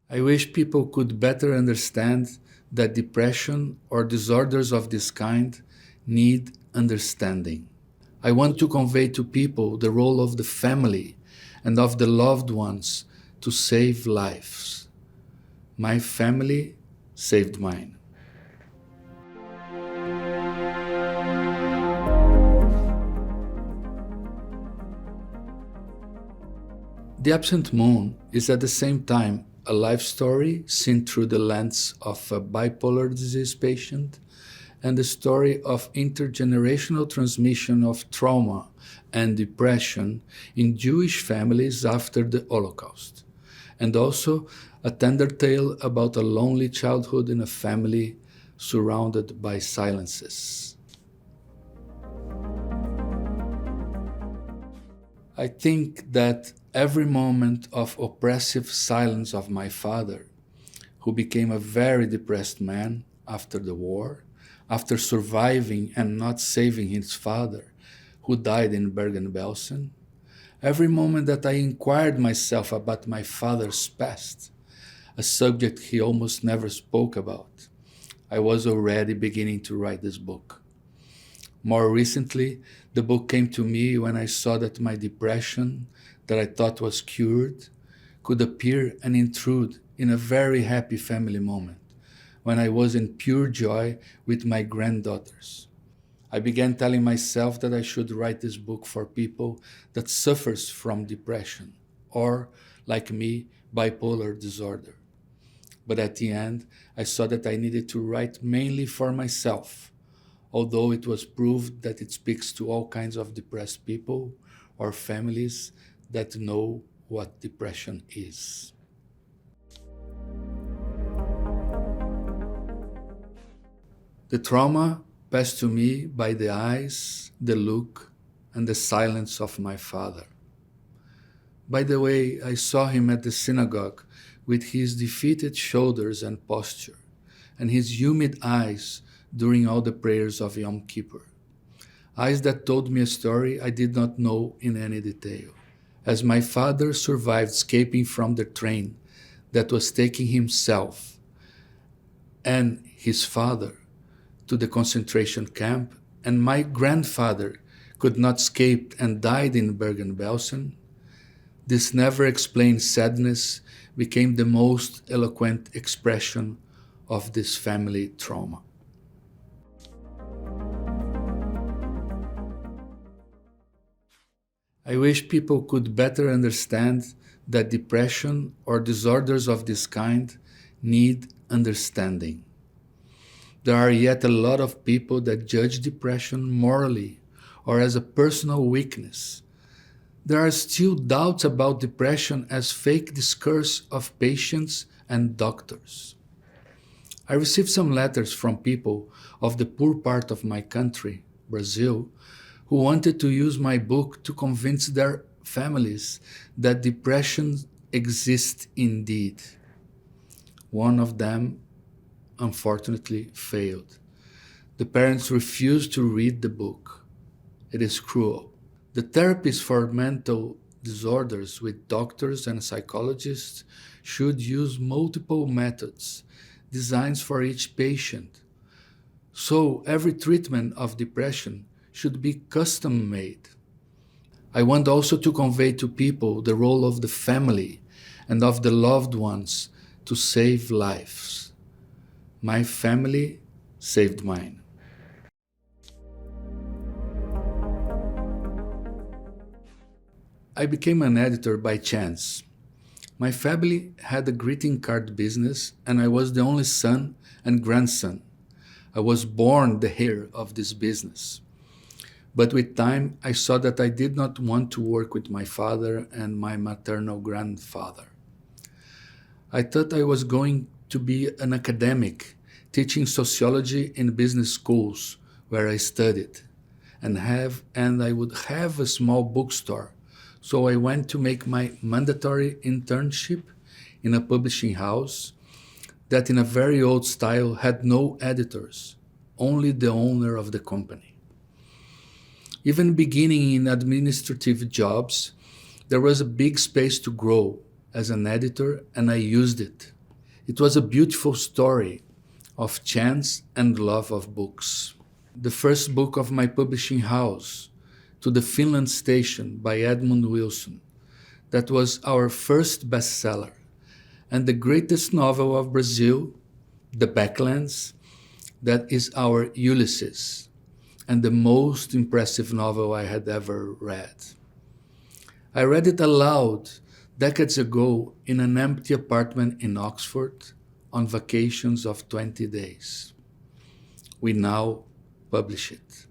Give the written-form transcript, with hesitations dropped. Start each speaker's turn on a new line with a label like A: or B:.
A: I wish people could better understand that depression or disorders of this kind need understanding. I want to convey to people the role of the family and of the loved ones to save lives. My family saved mine. The Absent Moon is at the same time a life story seen through the lens of a bipolar disease patient and the story of intergenerational transmission of trauma and depression in Jewish families after the Holocaust, and also a tender tale about a lonely childhood in a family surrounded by silences. I think that every moment of oppressive silence of my father, who became a very depressed man after the war, after surviving and not saving his father, who died in Bergen-Belsen, every moment that I inquired myself about my father's past, a subject he almost never spoke about, I was already beginning to write this book. More recently, the book came to me when I saw that my depression, that I thought was cured, could appear and intrude in a very happy family moment, when I was in pure joy with my granddaughters. I began telling myself that I should write this book for people that suffers from depression or, like me, bipolar disorder. But at the end, I saw that I needed to write mainly for myself, although it was proved that it speaks to all kinds of depressed people or families that know what depression is. The trauma passed to me by the eyes, the look, and the silence of my father. By the way, I saw him at the synagogue with his defeated shoulders and posture, and his humid eyes during all the prayers of Yom Kippur. Eyes that told me a story I did not know in any detail. As my father survived escaping from the train that was taking himself and his father to the concentration camp, and my grandfather could not escape and died in Bergen-Belsen, this never-explained sadness became the most eloquent expression of this family trauma. I wish people could better understand that depression or disorders of this kind need understanding. There are yet a lot of people that judge depression morally or as a personal weakness. There are still doubts about depression as fake discourse of patients and doctors. I received some letters from people of the poor part of my country, Brazil, who wanted to use my book to convince their families that depression exists indeed. One of them, unfortunately, failed. The parents refused to read the book. It is cruel. The therapists for mental disorders with doctors and psychologists should use multiple methods, designed for each patient. So every treatment of depression should be custom-made. I want also to convey to people the role of the family and of the loved ones to save lives. My family saved mine. I became an editor by chance. My family had a greeting card business, and I was the only son and grandson. I was born the heir of this business. But with time, I saw that I did not want to work with my father and my maternal grandfather. I thought I was going to be an academic, teaching sociology in business schools where I studied, and I would have a small bookstore. So I went to make my mandatory internship in a publishing house that in a very old style had no editors, only the owner of the company. Even beginning in administrative jobs, there was a big space to grow as an editor, and I used it. It was a beautiful story of chance and love of books. The first book of my publishing house, To the Finland Station by Edmund Wilson, that was our first bestseller, and the greatest novel of Brazil, The Backlands, that is our Ulysses, and the most impressive novel I had ever read. I read it aloud decades ago in an empty apartment in Oxford on vacations of 20 days. We now publish it.